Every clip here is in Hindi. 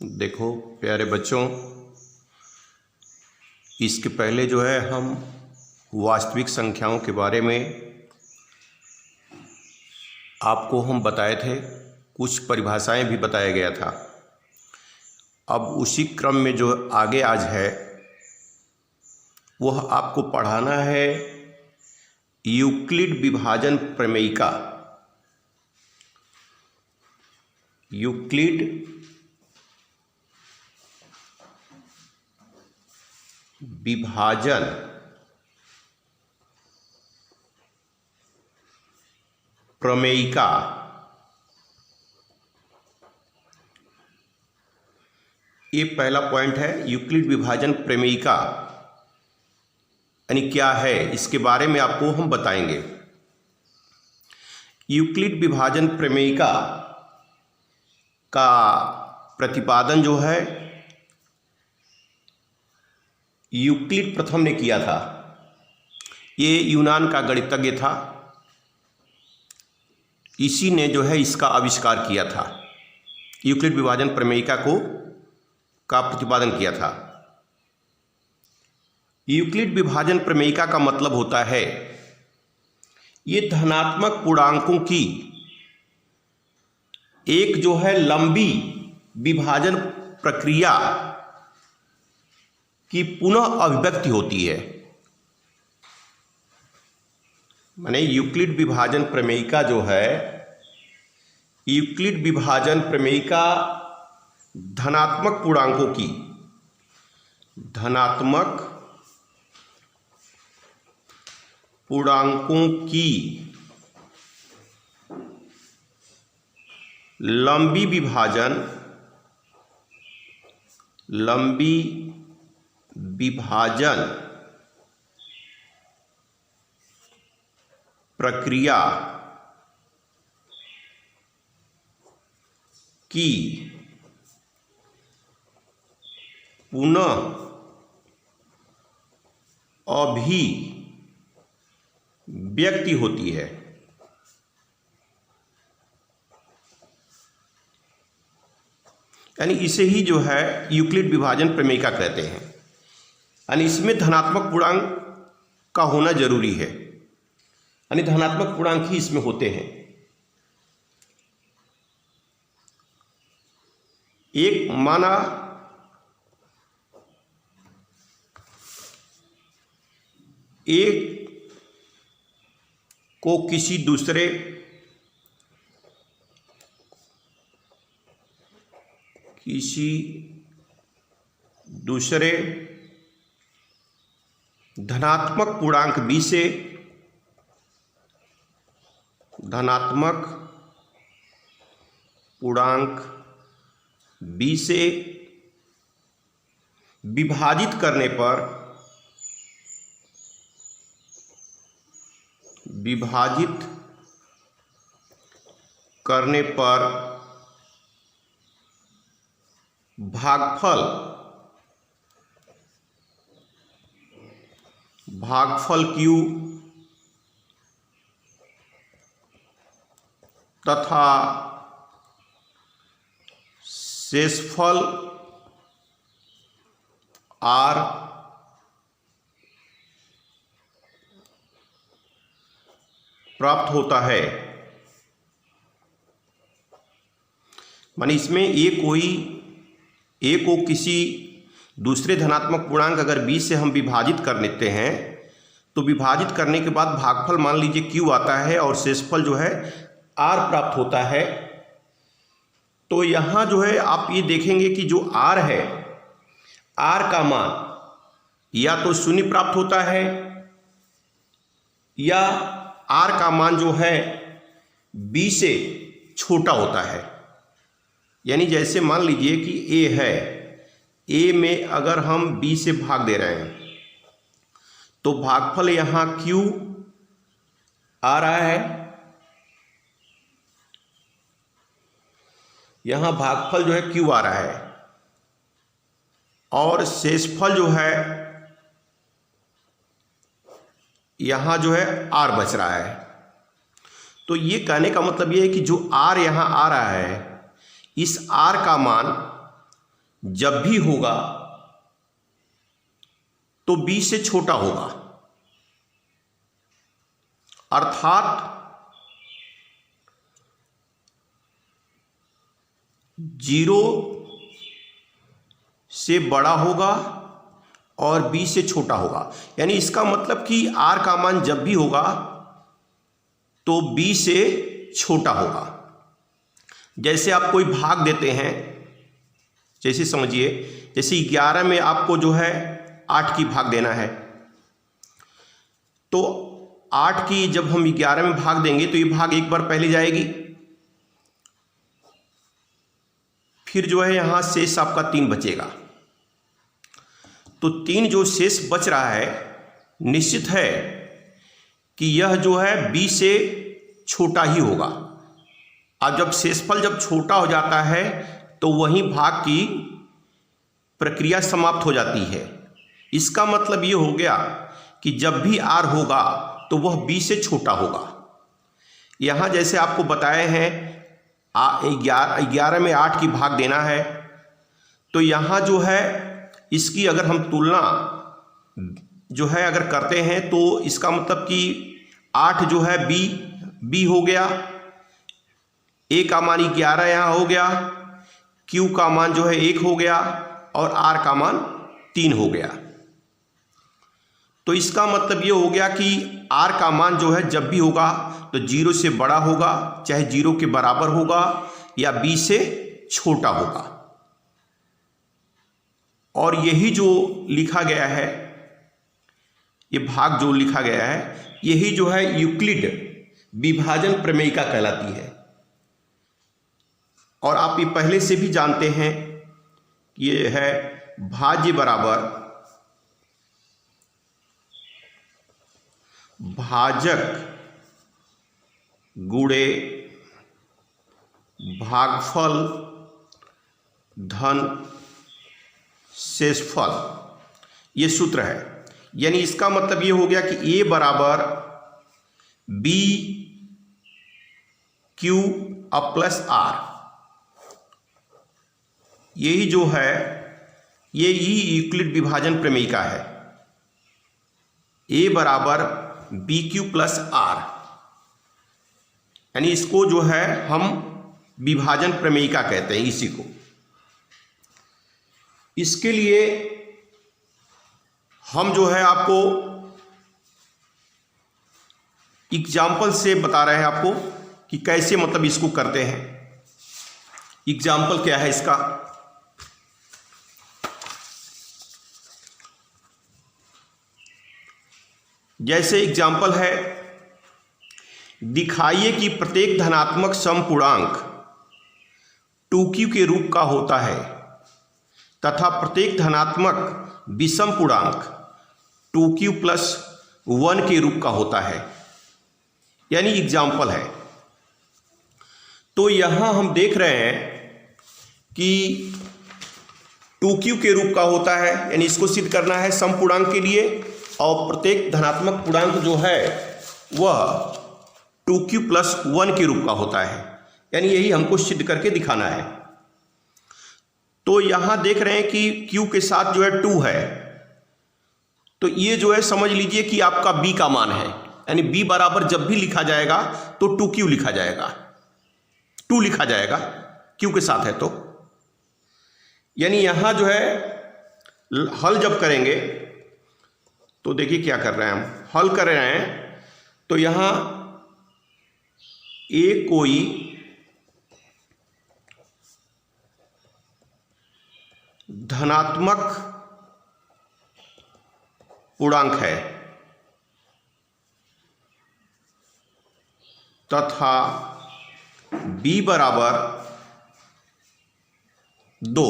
देखो प्यारे बच्चों, इसके पहले जो है हम वास्तविक संख्याओं के बारे में आपको हम बताए थे, कुछ परिभाषाएं भी बताया गया था। अब उसी क्रम में जो आगे आज है वह आपको पढ़ाना है यूक्लिड विभाजन प्रमेयिका। यूक्लिड विभाजन प्रमेयिका। ये पहला पॉइंट है, यूक्लिड विभाजन प्रमेयिका यानी क्या है, इसके बारे में आपको हम बताएंगे। यूक्लिड विभाजन प्रमेयिका का प्रतिपादन जो है यूक्लिड प्रथम ने किया था। ये यूनान का गणितज्ञ था, इसी ने जो है इसका आविष्कार किया था, यूक्लिड विभाजन प्रमेयिका का प्रतिपादन किया था। यूक्लिड विभाजन प्रमेयिका का मतलब होता है ये धनात्मक पूर्णांकों की एक जो है लंबी विभाजन प्रक्रिया की पुनः अभिव्यक्ति होती है। माने यूक्लिड विभाजन प्रमेयिका जो है, यूक्लिड विभाजन प्रमेयिका धनात्मक पूर्णांकों की लंबी विभाजन प्रक्रिया की पुनः अभिव्यक्ति होती है। यानी इसे ही जो है यूक्लिड विभाजन प्रमेयिका कहते हैं। यानी इसमें धनात्मक पूर्णांक का होना जरूरी है, यानी धनात्मक पूर्णांक ही इसमें होते हैं। एक माना एक को किसी दूसरे धनात्मक पूर्णांक b से विभाजित करने पर भागफल q तथा शेषफल r प्राप्त होता है। माने इसमें ए को किसी दूसरे धनात्मक पूर्णांक अगर b से हम विभाजित कर लेते हैं तो विभाजित करने के बाद भागफल मान लीजिए q आता है और शेषफल जो है r प्राप्त होता है। तो यहाँ जो है आप ये देखेंगे कि जो r है, r का मान या तो शून्य प्राप्त होता है या r का मान जो है b से छोटा होता है। यानी जैसे मान लीजिए कि a है, a में अगर हम b से भाग दे रहे हैं तो भागफल यहाँ q आ रहा है, यहाँ भागफल जो है q आ रहा है और शेषफल जो है यहाँ जो है r बच रहा है। तो ये कहने का मतलब ये है कि जो r यहाँ आ रहा है, इस r का मान जब भी होगा तो b से छोटा होगा, अर्थात 0 से बड़ा होगा और b से छोटा होगा। यानी इसका मतलब कि r का मान जब भी होगा तो b से छोटा होगा। जैसे आप कोई भाग देते हैं, जैसे समझिए, जैसे 11 में आपको जो है 8 की भाग देना है, तो 8 की जब हम 11 में भाग देंगे तो ये भाग एक बार पहले जाएगी, फिर जो है यहाँ शेष आपका 3 बचेगा। तो 3 जो शेष बच रहा है, निश्चित है कि यह जो है b से छोटा ही होगा। अब जब शेषफल जब छोटा हो जाता है तो वहीं भाग की प्रक्रिया समाप्त हो जाती है। इसका मतलब ये हो गया कि जब भी r होगा तो वह b से छोटा होगा। यहाँ जैसे आपको बताए हैं 11 में 8 की भाग देना है, तो यहाँ जो है इसकी अगर हम तुलना जो है अगर करते हैं तो इसका मतलब कि 8 जो है b हो गया, a का मान 11 यहाँ हो गया, q का मान जो है 1 हो गया और r का मान 3 हो गया। तो इसका मतलब ये हो गया कि r का मान जो है जब भी होगा तो 0 से बड़ा होगा, चाहे 0 के बराबर होगा या b से छोटा होगा। और यही जो लिखा गया है, ये भाग जो लिखा गया है, यही जो है यूक्लिड विभाजन प्रमेयिका कहलाती है। और आप ये पहले से भी जानते हैं, ये है भाज्य बराबर भाजक गुणे भागफल धन शेषफल, ये सूत्र है। यानी इसका मतलब ये हो गया कि a बराबर b q अब प्लस r, यही जो है ये ही यूक्लिड विभाजन प्रमेयिका है। a बराबर बी क्यू प्लस r, यानी इसको जो है हम विभाजन प्रमेयिका कहते हैं इसी को। इसके लिए हम जो है आपको एग्जाम्पल से बता रहे हैं आपको कि कैसे मतलब इसको करते हैं। एग्जाम्पल क्या है इसका, जैसे एग्जाम्पल है, दिखाइए कि प्रत्येक धनात्मक समपूर्णांक 2q के रूप का होता है तथा प्रत्येक धनात्मक विषम पूर्णांक 2q प्लस 1 के रूप का होता है। यानी एग्जाम्पल है। तो यहाँ हम देख रहे हैं कि 2q के रूप का होता है, यानी इसको सिद्ध करना है समपूर्णांक के लिए, और प्रत्येक धनात्मक पूर्णांक जो है वह 2q प्लस 1 के रूप का होता है। यानी यही हमको सिद्ध करके दिखाना है। तो यहाँ देख रहे हैं कि q के साथ जो है 2 है, तो ये जो है समझ लीजिए कि आपका b का मान है। यानी b बराबर जब भी लिखा जाएगा तो 2q लिखा जाएगा, 2 लिखा जाएगा q के साथ है। तो यानी यहाँ जो है हल जब करेंगे तो देखिए क्या कर रहे हैं, हम हल कर रहे हैं तो यहाँ a कोई धनात्मक पूर्णांक है तथा b बराबर 2,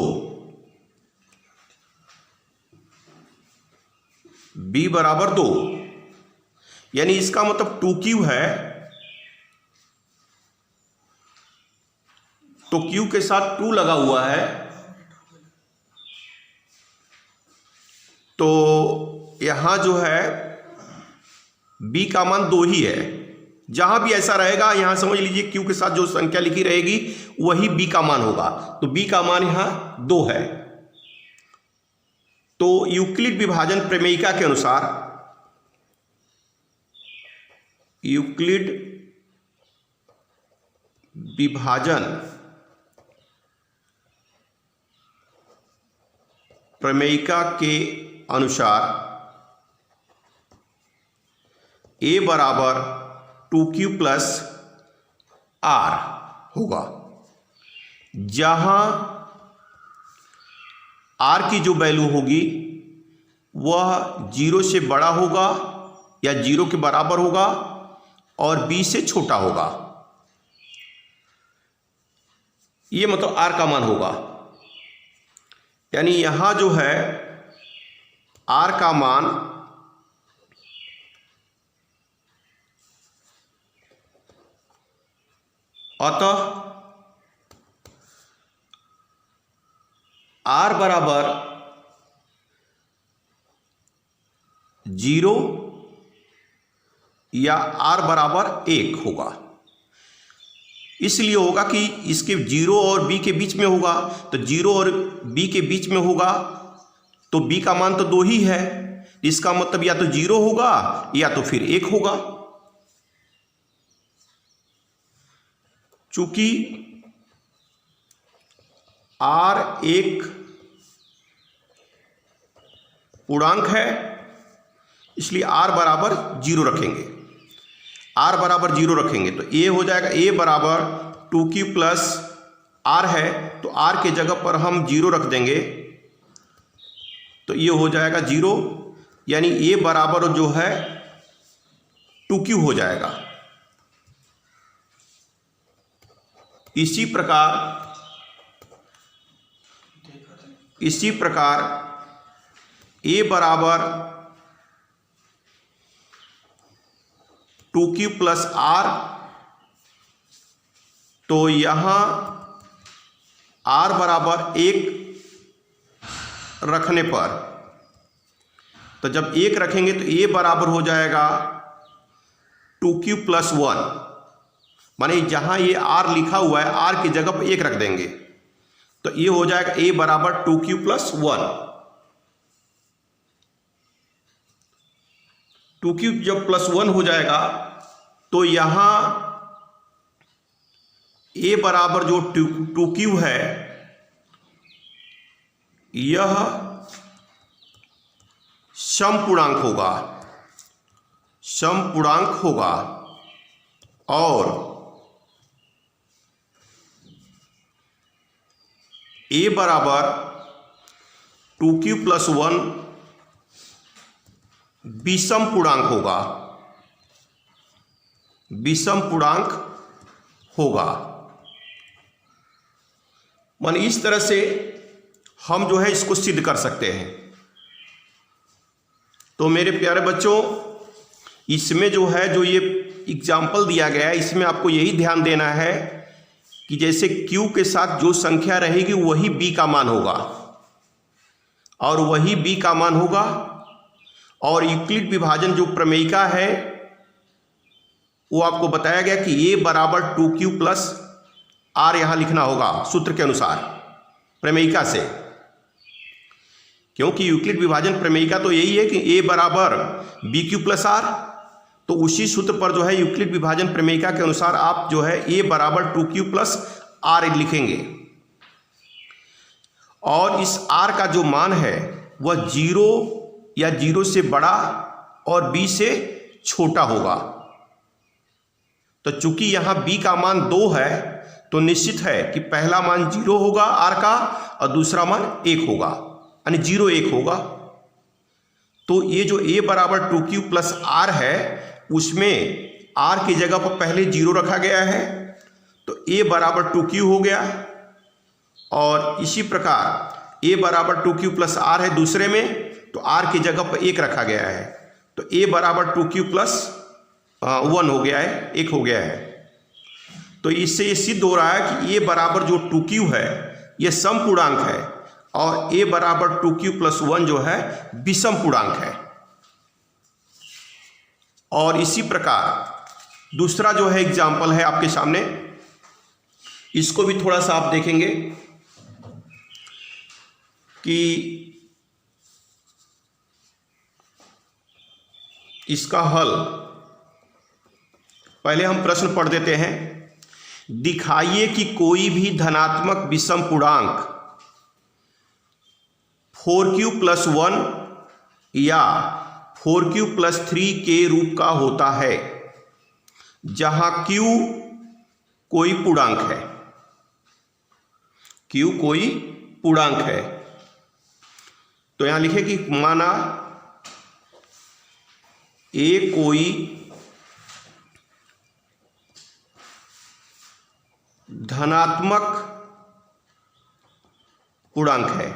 b बराबर 2, यानी इसका मतलब 2q है तो q के साथ 2 लगा हुआ है, तो यहां जो है b का मान 2 ही है। जहां भी ऐसा रहेगा यहां समझ लीजिए q के साथ जो संख्या लिखी रहेगी वही b का मान होगा। तो b का मान यहां 2 है, तो यूक्लिड विभाजन प्रमेयिका के अनुसार, यूक्लिड विभाजन प्रमेयिका के अनुसार a बराबर 2q प्लस r होगा, जहां r की जो वैल्यू होगी वह 0 से बड़ा होगा या 0 के बराबर होगा और b से छोटा होगा। ये मतलब r का मान होगा, यानी यहां जो है r का मान अतः r बराबर 0 या r बराबर 1 होगा। इसलिए होगा कि इसके 0 और b के बीच में होगा, तो 0 और b के बीच में होगा तो b का मान तो 2 ही है, इसका मतलब या तो 0 होगा या तो फिर 1 होगा। चूंकि r एक पूर्णांक है इसलिए r बराबर 0 रखेंगे, r बराबर 0 रखेंगे तो a हो जाएगा, a बराबर 2q प्लस r है तो r के जगह पर हम 0 रख देंगे तो ये हो जाएगा 0, यानी a बराबर जो है 2q हो जाएगा। इसी प्रकार a बराबर 2q प्लस r, तो यहां r बराबर 1 रखने पर, तो जब 1 रखेंगे तो a बराबर हो जाएगा 2q प्लस 1, माने जहां ये r लिखा हुआ है r की जगह पर 1 रख देंगे तो ये हो जाएगा a बराबर 2q प्लस 1। 2q जब प्लस 1 हो जाएगा तो यहां a बराबर जो 2q है यह समपूर्णांक होगा, और a बराबर 2q प्लस 1 विषम पूर्णांक होगा। मान इस तरह से हम जो है इसको सिद्ध कर सकते हैं। तो मेरे प्यारे बच्चों, इसमें जो है जो ये एग्जाम्पल दिया गया है इसमें आपको यही ध्यान देना है कि जैसे q के साथ जो संख्या रहेगी वही b का मान होगा, और वही b का मान होगा, और यूक्लिड विभाजन जो प्रमेयिका है वो आपको बताया गया कि a बराबर 2q प्लस r यहाँ लिखना होगा सूत्र के अनुसार प्रमेयिका से, क्योंकि यूक्लिड विभाजन प्रमेयिका तो यही है कि a बराबर bq प्लस r, तो उसी सूत्र पर जो है यूक्लिड विभाजन प्रमेयिका के अनुसार आप जो है a बराबर 2q प्लस r लिखेंगे, और इस r का जो मान है वह 0 या 0 से बड़ा और b से छोटा होगा। तो चूंकि यहाँ b का मान 2 है तो निश्चित है कि पहला मान 0 होगा r का और दूसरा मान 1 होगा, यानी 0 1 होगा। तो ये जो a बराबर 2q प्लस r है उसमें r की जगह पर पहले 0 रखा गया है तो a बराबर 2q हो गया, और इसी प्रकार a बराबर 2q प्लस r है दूसरे में तो r की जगह पर 1 रखा गया है तो a बराबर 2q प्लस 1 हो गया है, 1 हो गया है। तो इससे ये सिद्ध हो रहा है कि a बराबर जो 2q है ये समपूर्णांक है और a बराबर 2q प्लस 1 जो है विषम पूर्णांक है। और इसी प्रकार दूसरा जो है एग्जाम्पल है आपके सामने, इसको भी थोड़ा सा आप देखेंगे कि इसका हल, पहले हम प्रश्न पढ़ देते हैं। दिखाइए कि कोई भी धनात्मक विषम पूर्णांक 4q + 1 या 4q + 3 के रूप का होता है जहां q कोई पूर्णांक है। q कोई पूर्णांक है। तो यहां लिखे कि माना a कोई धनात्मक पूर्णांक है।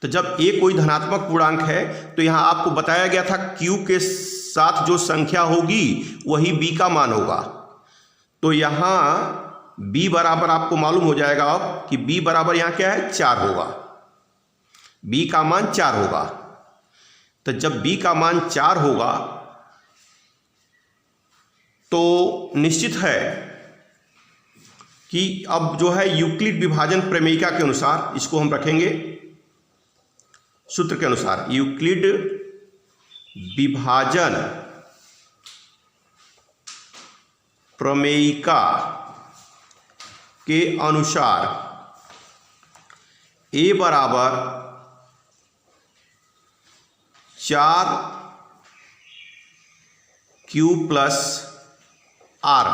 तो जब a कोई धनात्मक पूर्णांक है तो यहां आपको बताया गया था q के साथ जो संख्या होगी वही b का मान होगा। तो यहां b बराबर आपको मालूम हो जाएगा अब कि b बराबर यहां क्या है, 4 होगा। b का मान 4 होगा। तो जब b का मान 4 होगा तो निश्चित है कि अब जो है यूक्लिड विभाजन प्रमेयिका के अनुसार इसको हम रखेंगे सूत्र के अनुसार। यूक्लिड विभाजन प्रमेयिका के अनुसार a बराबर 4q + r,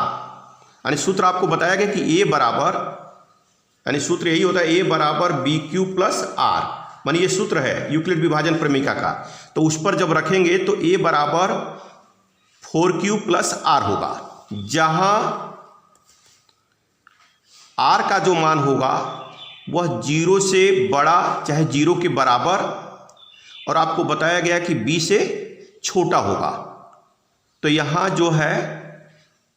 यानी सूत्र आपको बताया गया कि a बराबर, यानी सूत्र यही होता है a बराबर bq + r, मानी ये सूत्र है यूक्लिड विभाजन प्रमेयिका का। तो उस पर जब रखेंगे तो a बराबर 4q + r होगा, जहां r का जो मान होगा वह 0 से बड़ा चाहे 0 के बराबर और आपको बताया गया कि b से छोटा होगा। तो यहां जो है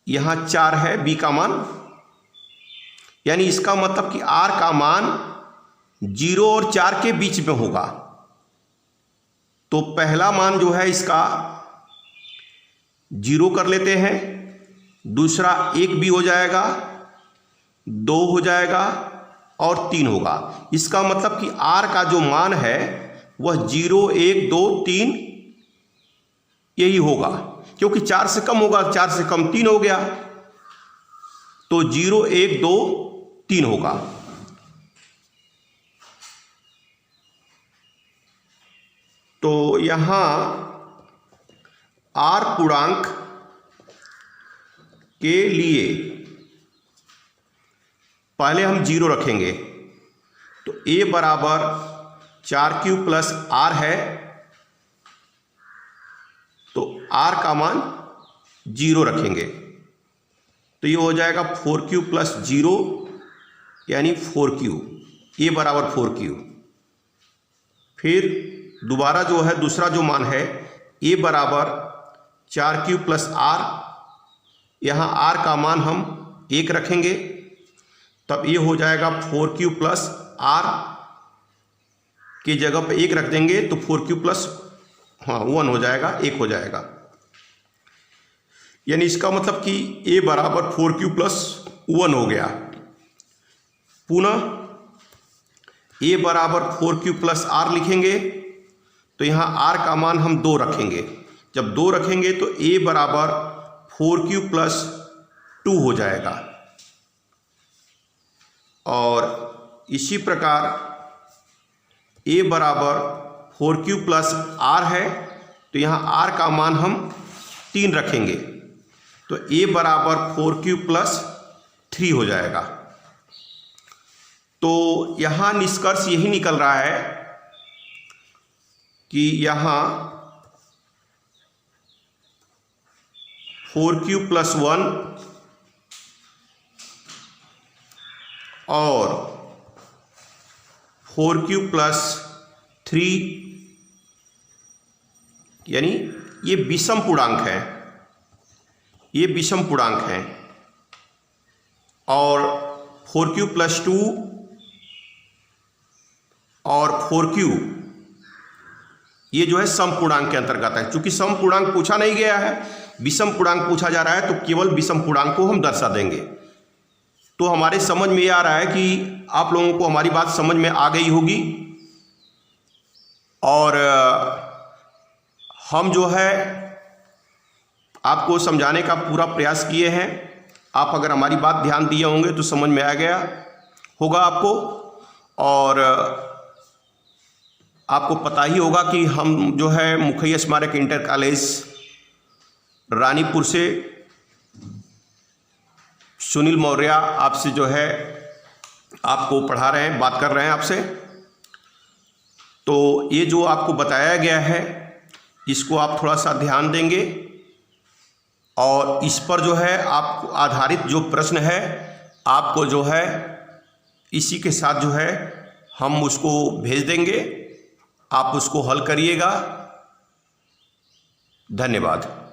यहां 4 है b का मान, यानी इसका मतलब कि r का मान 0 और 4 के बीच में होगा। तो पहला मान जो है इसका 0 कर लेते हैं, दूसरा 1 भी हो जाएगा, 2 हो जाएगा और 3 होगा। इसका मतलब कि r का जो मान है वह 0, 1, 2, 3 यही होगा, क्योंकि 4 से कम होगा, 4 से कम 3 हो गया, तो 0, 1, 2, 3 होगा। तो यहां r पूर्णांक के लिए पहले हम 0 रखेंगे। तो a बराबर 4q + r है, तो r का मान 0 रखेंगे तो ये हो जाएगा 4q + 0 यानी 4q, a बराबर 4q। फिर दोबारा जो है दूसरा जो मान है a बराबर 4q + r, यहाँ r का मान हम 1 रखेंगे, तब ये हो जाएगा 4q + r की जगह पे 1 रख देंगे तो 4q + 1 हो जाएगा, 1 हो जाएगा। यानी इसका मतलब कि a बराबर 4q + 1 हो गया। पुनः a बराबर 4q + r लिखेंगे तो यहाँ r का मान हम 2 रखेंगे। जब 2 रखेंगे तो a बराबर 4q + 2 हो जाएगा। और इसी प्रकार a बराबर 4q + r है तो यहाँ r का मान हम 3 रखेंगे तो a बराबर 4q + 3 हो जाएगा। तो यहाँ निष्कर्ष यही निकल रहा है कि यहाँ 4q + 1 और 4q + 3 यानी ये विषम पूर्णांक है, ये विषम पूर्णांक हैं। और 4q + 2 और 4q ये जो है सम पूर्णांक के अंतर्गत है। चूंकि सम पूर्णांक पूछा नहीं गया है, विषम पूर्णांक पूछा जा रहा है, तो केवल विषम पूर्णांक को हम दर्शा देंगे। तो हमारे समझ में ये आ रहा है कि आप लोगों को हमारी बात समझ में आ गई होगी। और हम जो है आपको समझाने का पूरा प्रयास किए हैं। आप अगर हमारी बात ध्यान दिए होंगे तो समझ में आ गया होगा आपको, और आपको पता ही होगा कि हम जो है मुखैया स्मारक इंटर कॉलेज रानीपुर से सुनील मौर्य आपसे जो है आपको पढ़ा रहे हैं, बात कर रहे हैं आपसे। तो ये जो आपको बताया गया है इसको आप थोड़ा सा ध्यान देंगे, और इस पर जो है आप आधारित जो प्रश्न है आपको जो है इसी के साथ जो है हम उसको भेज देंगे, आप उसको हल करिएगा। धन्यवाद।